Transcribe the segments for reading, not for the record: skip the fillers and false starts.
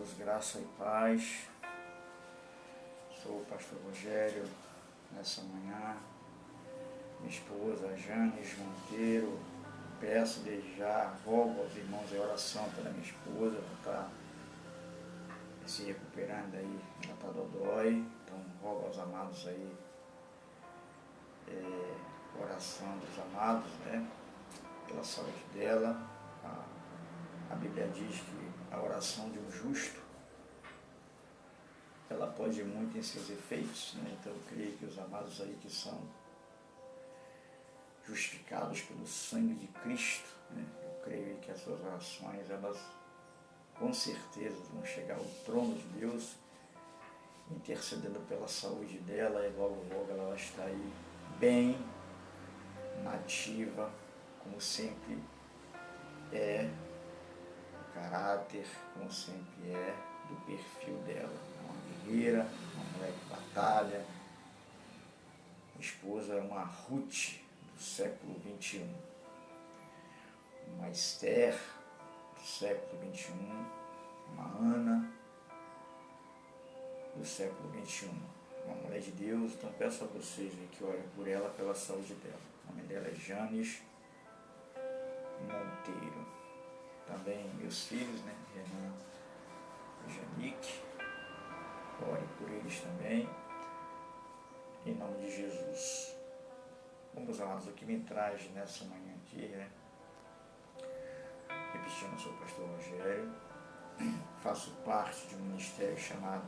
Amados, graça e paz. Sou o pastor Rogério. Nessa manhã, minha esposa Janes Monteiro, peço desde já, rogo aos irmãos em oração pela minha esposa, ela está se recuperando aí, ela está dodói, então rogo aos amados aí, oração dos amados, né, pela saúde dela. A Bíblia diz que a oração de um justo, ela pode muito em seus efeitos, né? Então eu creio que os amados aí que são justificados pelo sangue de Cristo, né? Eu creio que as suas orações, elas com certeza vão chegar ao trono de Deus, intercedendo pela saúde dela, e logo logo ela vai estar aí bem, nativa, como sempre é, o caráter, como sempre é, do perfil dela. Uma guerreira, uma mulher que batalha. Minha esposa é uma Ruth do século XXI, uma Esther do século XXI, uma Ana do século XXI, uma mulher de Deus. Então peço a vocês que orem por ela, pela saúde dela. O nome dela é Janes Monteiro. Também meus filhos, né, Renan e Janique, orem por eles também, em nome de Jesus. Meus amados, o que me traz nessa manhã aqui, né, repetindo, eu sou o pastor Rogério, faço parte de um ministério chamado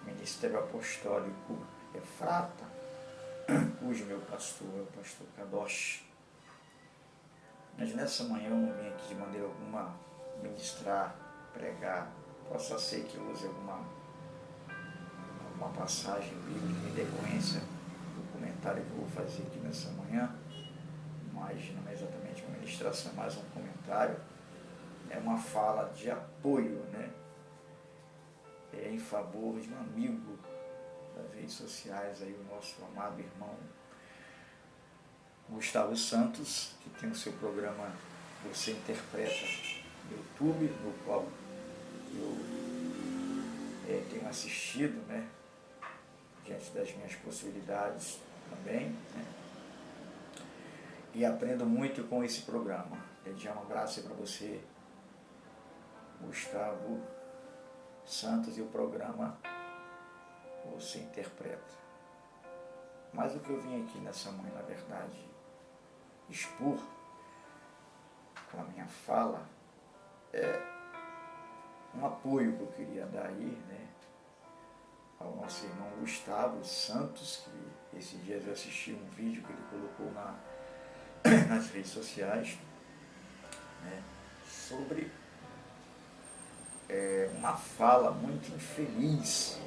Ministério Apostólico Efrata, cujo meu pastor é o pastor Kadosh. Mas nessa manhã eu não vim aqui de maneira alguma ministrar, pregar. Possa ser que eu use alguma passagem bíblica em decorrência do comentário que eu vou fazer aqui nessa manhã, mas não é exatamente uma ministração, é mais um comentário. É uma fala de apoio, né? É em favor de um amigo das redes sociais, aí, o nosso amado irmão Gustavo Santos, que tem o seu programa Você Interpreta no YouTube, no qual eu tenho assistido, né, diante das minhas possibilidades também, né, e aprendo muito com esse programa. Desde já um abraço para você, Gustavo Santos, e o programa Você Interpreta. Mas o que eu vim aqui nessa manhã, na verdade, expor com a minha fala é um apoio que eu queria dar aí, né, ao nosso irmão Gustavo Santos, que esses dias eu assisti um vídeo que ele colocou nas redes sociais, né, sobre uma fala muito infeliz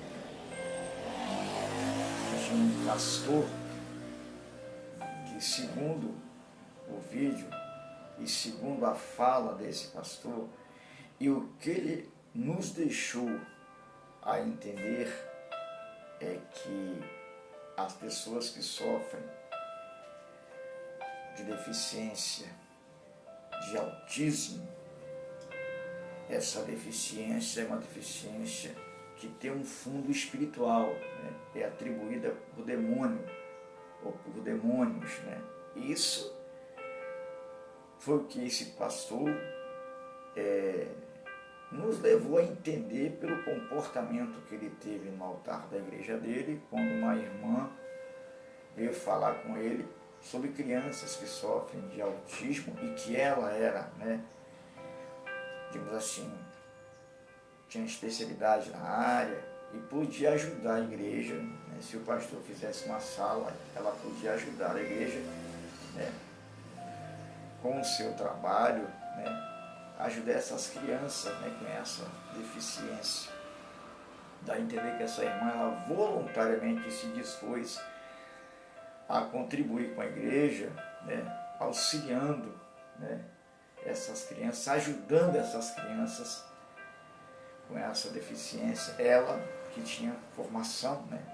de um pastor que, segundo o vídeo e segundo a fala desse pastor, e o que ele nos deixou a entender é que as pessoas que sofrem de deficiência, de autismo, essa deficiência é uma deficiência que tem um fundo espiritual, né? É atribuída por demônio ou por demônios, né? Isso foi o que esse pastor nos levou a entender pelo comportamento que ele teve no altar da igreja dele, quando uma irmã veio falar com ele sobre crianças que sofrem de autismo e que ela era, né, digamos assim, tinha especialidade na área e podia ajudar a igreja, né? Se o pastor fizesse uma sala, ela podia ajudar a igreja, né, com o seu trabalho, né, ajudar essas crianças, né, com essa deficiência. Dá a entender que essa irmã, ela voluntariamente se dispôs a contribuir com a igreja, né, auxiliando, né, essas crianças, ajudando essas crianças com essa deficiência. Ela que tinha formação, né,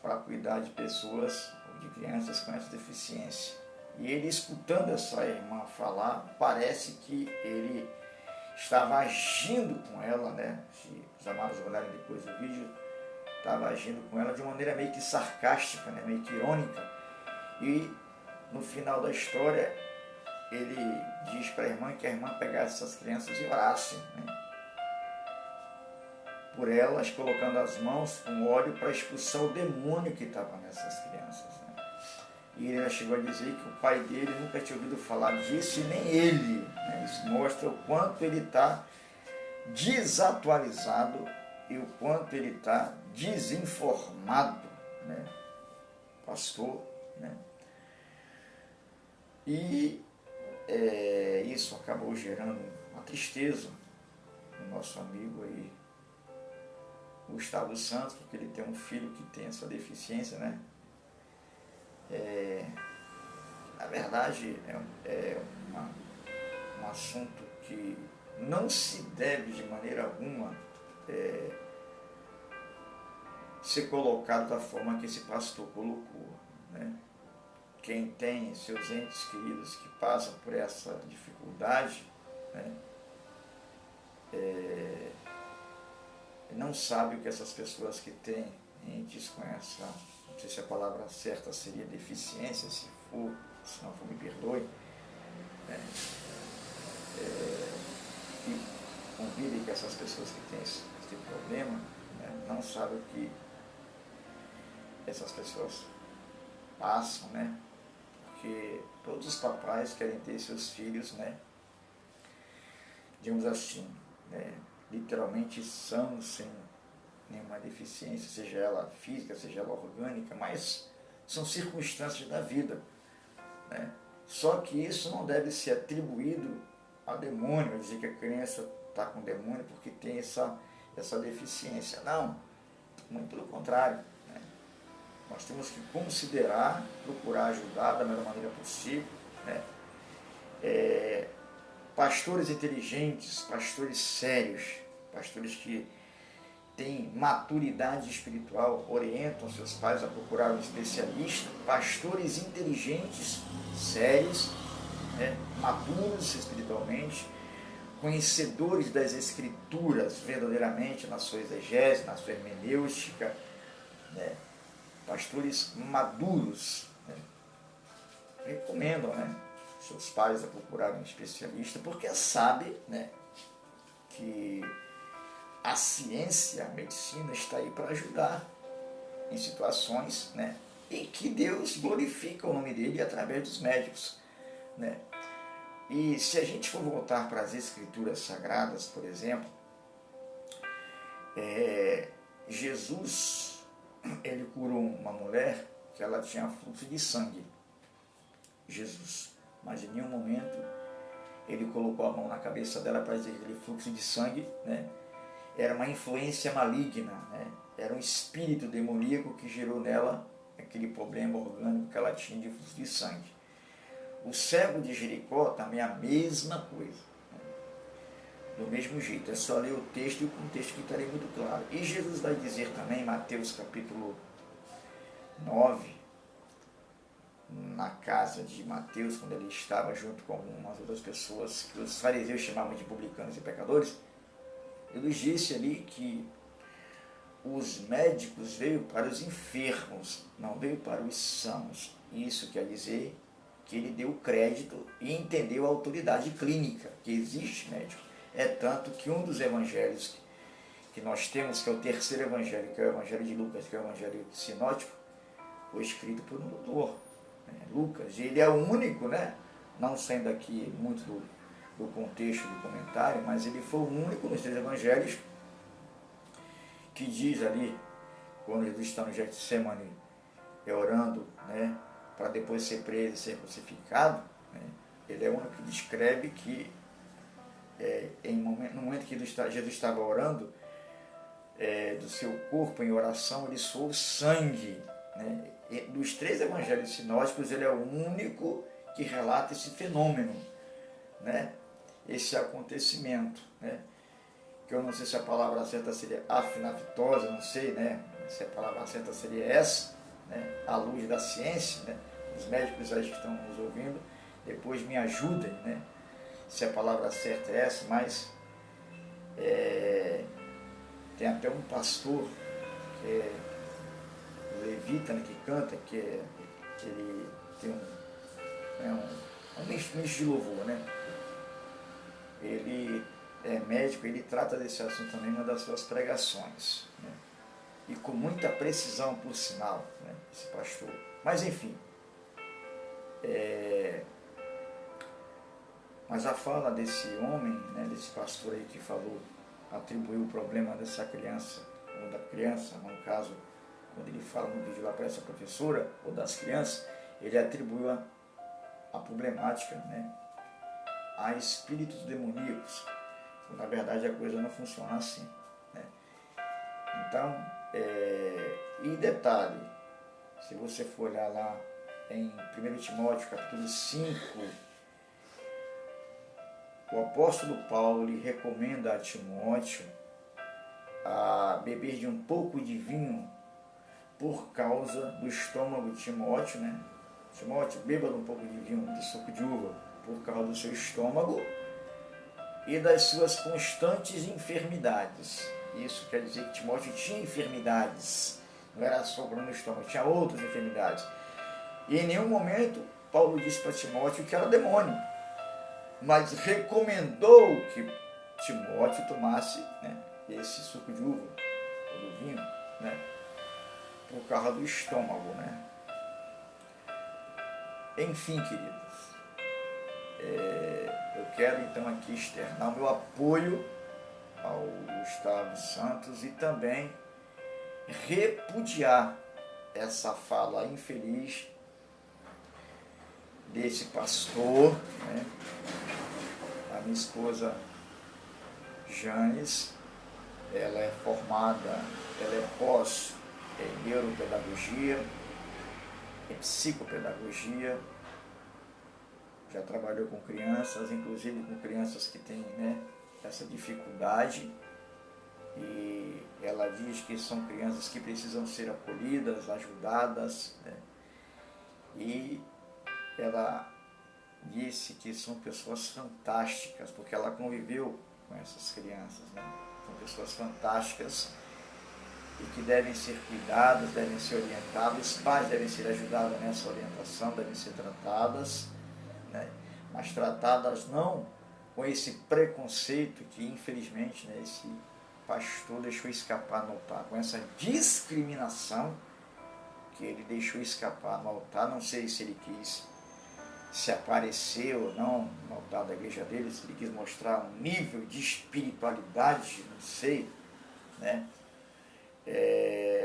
para cuidar de pessoas, de crianças com essa deficiência. E ele, escutando essa irmã falar, parece que ele estava agindo com ela, né? Se os amados olharem depois do vídeo, estava agindo com ela de uma maneira meio que sarcástica, né? Meio que irônica. E no final da história, ele diz para a irmã que a irmã pegasse essas crianças e orasse, né? Por elas, colocando as mãos com óleo para expulsar o demônio que estava nessas crianças, né? E ele chegou a dizer que o pai dele nunca tinha ouvido falar disso e nem ele, né? Isso mostra o quanto ele está desatualizado e o quanto ele está desinformado, né? Pastor, né? E isso acabou gerando uma tristeza no nosso amigo aí, Gustavo Santos, porque ele tem um filho que tem essa deficiência, né? Na verdade, é um assunto que não se deve de maneira alguma ser colocado da forma que esse pastor colocou, né? Quem tem seus entes queridos que passam por essa dificuldade, né? Não sabe o que essas pessoas que têm entes com essa, não sei se a palavra certa seria deficiência, se não for, me perdoe, né? Que convivem com essas pessoas que têm esse problema, né? Não sabe o que essas pessoas passam, né? Porque todos os papais querem ter seus filhos, né? Digamos assim, né? Literalmente sãos, sem nenhuma deficiência, seja ela física, seja ela orgânica, mas são circunstâncias da vida, né? Só que isso não deve ser atribuído a demônio, dizer que a criança está com demônio porque tem essa deficiência. Não, muito pelo contrário, né? Nós temos que considerar, procurar ajudar da melhor maneira possível, né? Pastores inteligentes, pastores sérios, pastores que têm maturidade espiritual, orientam seus pais a procurar um especialista, pastores inteligentes, sérios, né? Maduros espiritualmente, conhecedores das Escrituras verdadeiramente, na sua exegese, na sua hermenêutica, né? Pastores maduros, né? Recomendam, né, seus pais a procurarem um especialista, porque sabe, né, que a ciência, a medicina está aí para ajudar em situações, né, e que Deus glorifica o nome dele através dos médicos, né? E se a gente for voltar para as Escrituras Sagradas, por exemplo, Jesus, ele curou uma mulher que ela tinha fluxo de sangue, Jesus, mas em nenhum momento ele colocou a mão na cabeça dela para dizer que aquele fluxo de sangue, né, era uma influência maligna, né? Era um espírito demoníaco que gerou nela aquele problema orgânico que ela tinha de fluxo de sangue. O cego de Jericó também é a mesma coisa, né? Do mesmo jeito, é só ler o texto e o contexto que estarei muito claro. E Jesus vai dizer também em Mateus capítulo 9, na casa de Mateus, quando ele estava junto com algumas outras pessoas que os fariseus chamavam de publicanos e pecadores, ele disse ali que os médicos veio para os enfermos, não veio para os sãos. Isso quer dizer que ele deu crédito e entendeu a autoridade clínica, que existe médico. É tanto que um dos evangelhos que nós temos, que é o terceiro evangelho, que é o evangelho de Lucas, que é o evangelho sinótico, foi escrito por um doutor, né, Lucas. E ele é o único, né, não saindo aqui muito do contexto do comentário, mas ele foi o único nos três evangelhos que diz ali, quando Jesus está no Getsemane orando, né, para depois ser preso e ser crucificado, né, ele é o único que descreve que no momento que Jesus estava orando, do seu corpo em oração, ele suou sangue, né? E dos três evangelhos sinóticos, ele é o único que relata esse fenômeno, né? Esse acontecimento, né? Que eu não sei se a palavra certa seria afinaftosa, não sei, né? Se a palavra certa seria essa, né? À luz da ciência, né? Os médicos aí que estão nos ouvindo, depois me ajudem, né? Se a palavra certa é essa, mas Tem até um pastor que é levita, né, que canta, que ele tem um nicho de louvor, né? Ele é médico, ele trata desse assunto também em uma das suas pregações, né? E com muita precisão, por sinal, né, esse pastor. Mas enfim, mas a fala desse homem, né, desse pastor aí que falou, atribuiu o problema dessa criança, ou da criança, no caso, quando ele fala no vídeo lá para essa professora, ou das crianças, ele atribuiu a problemática, né, a espíritos demoníacos. Na verdade, a coisa não funciona assim, né? Então, e detalhe, se você for olhar lá em 1 Timóteo, capítulo 5, o apóstolo Paulo lhe recomenda a Timóteo a beber de um pouco de vinho por causa do estômago de Timóteo, né? Timóteo, beba um pouco de vinho, de suco de uva, por causa do seu estômago e das suas constantes enfermidades. Isso quer dizer que Timóteo tinha enfermidades, não era só o problema do estômago, tinha outras enfermidades. E em nenhum momento Paulo disse para Timóteo que era demônio, mas recomendou que Timóteo tomasse, né, esse suco de uva, ou do vinho, né, por causa do estômago, né? Enfim, queridos, eu quero então aqui externar o meu apoio ao Gustavo Santos e também repudiar essa fala infeliz desse pastor, né? A minha esposa Janes, ela é formada, ela é pós em neuropedagogia, em psicopedagogia, já trabalhou com crianças, inclusive com crianças que têm, né, essa dificuldade, e ela diz que são crianças que precisam ser acolhidas, ajudadas, né? E ela disse que são pessoas fantásticas, porque ela conviveu com essas crianças, né? São pessoas fantásticas e que devem ser cuidadas, devem ser orientadas, os pais devem ser ajudados nessa orientação, devem ser tratadas, né? Mas tratadas não com esse preconceito que infelizmente, né, esse pastor deixou escapar no altar, com essa discriminação que ele deixou escapar no altar. Não sei se ele quis se aparecer ou não no altar da igreja dele, se ele quis mostrar um nível de espiritualidade, não sei, né?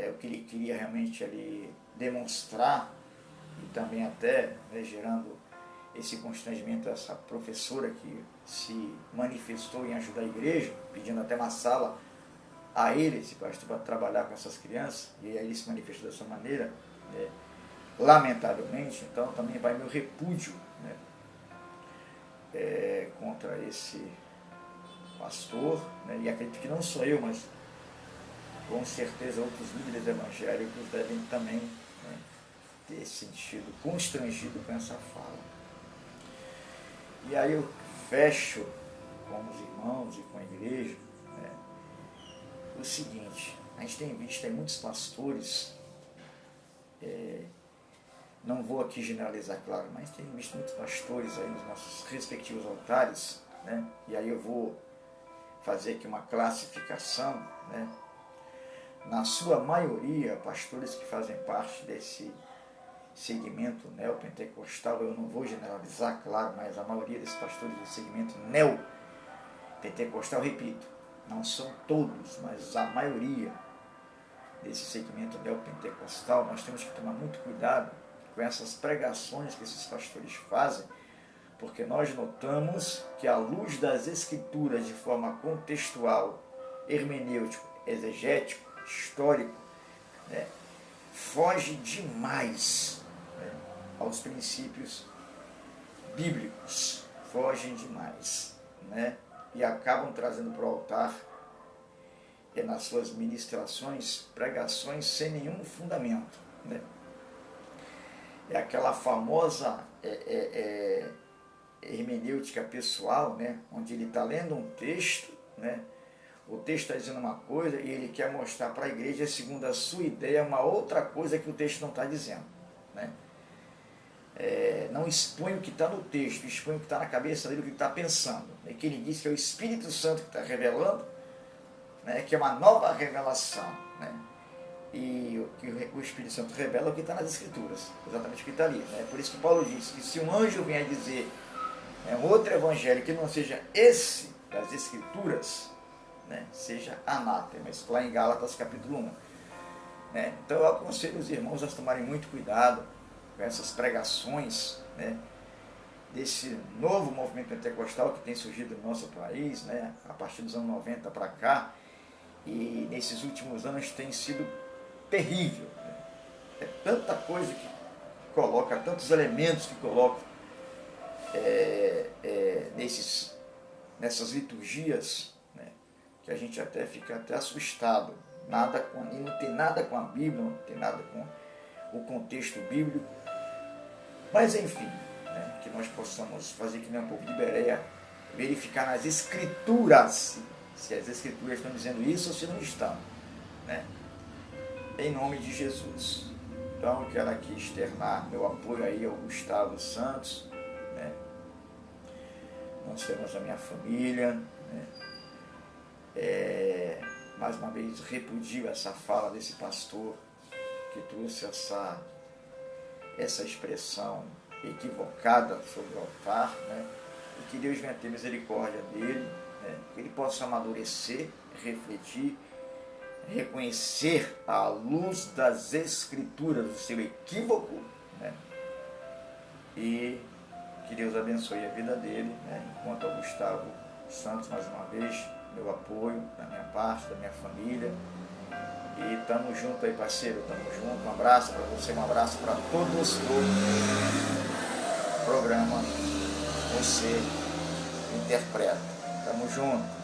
O que ele queria realmente ali demonstrar, e também até, né, gerando esse constrangimento a essa professora que se manifestou em ajudar a igreja, pedindo até uma sala a ele, esse pastor, para trabalhar com essas crianças, e aí ele se manifestou dessa maneira, né? Lamentavelmente. Então também vai meu repúdio, né, contra esse pastor, né? E acredito que não sou eu, mas com certeza outros líderes evangélicos devem também, né, ter sentido constrangido com essa fala. E aí eu fecho com os irmãos e com a igreja, né, o seguinte: a gente tem visto aí muitos pastores, não vou aqui generalizar, claro, mas tem visto muitos pastores aí nos nossos respectivos altares, né? E aí eu vou fazer aqui uma classificação, né? Na sua maioria, pastores que fazem parte desse segmento neopentecostal, eu não vou generalizar, claro, mas a maioria desses pastores do segmento neopentecostal, repito, não são todos, mas a maioria desse segmento neopentecostal, nós temos que tomar muito cuidado com essas pregações que esses pastores fazem, porque nós notamos que à luz das escrituras, de forma contextual, hermenêutico, exegético, histórico, né, foge demais, né, aos princípios bíblicos, fogem demais, né, e acabam trazendo para o altar, nas suas ministrações, pregações sem nenhum fundamento, né? É aquela famosa hermenêutica pessoal, né, onde ele está lendo um texto, né, O texto está dizendo uma coisa e ele quer mostrar para a igreja, segundo a sua ideia, uma outra coisa que o texto não está dizendo. Né? Não expõe o que está no texto, expõe o que está na cabeça dele, o que ele está pensando. E que ele diz que é o Espírito Santo que está revelando, né? Que é uma nova revelação. Né? E o que o Espírito Santo revela é o que está nas Escrituras, exatamente o que está ali. Né? Por isso que Paulo diz que se um anjo vier dizer outro evangelho que não seja esse das Escrituras, né, seja anátema. Isso lá em Gálatas capítulo 1. Né? Então eu aconselho os irmãos a tomarem muito cuidado com essas pregações, né, desse novo movimento pentecostal que tem surgido no nosso país, né, a partir dos anos 90 para cá, e nesses últimos anos tem sido terrível. Né? É tanta coisa que coloca, tantos elementos que coloca nessas liturgias, né, que a gente até fica até assustado. E não tem nada com a Bíblia, não tem nada com o contexto bíblico. Mas enfim, né, que nós possamos fazer que nem um pouco de Bereia, verificar nas Escrituras, se as Escrituras estão dizendo isso ou se não estão. Né? Em nome de Jesus. Então eu quero aqui externar meu apoio aí ao Gustavo Santos. Né? Nós temos a minha família. Né? Mais uma vez repudio essa fala desse pastor que trouxe essa expressão equivocada sobre o altar, né? E que Deus venha ter misericórdia dele, né? Que ele possa amadurecer, refletir, reconhecer à luz das Escrituras o seu equívoco, né? E que Deus abençoe a vida dele, né? Enquanto ao Gustavo Santos, mais uma vez, meu apoio da minha parte, da minha família. E tamo junto aí, parceiro, tamo junto. Um abraço para você, um abraço para todos do programa Você Interpreta. Tamo junto.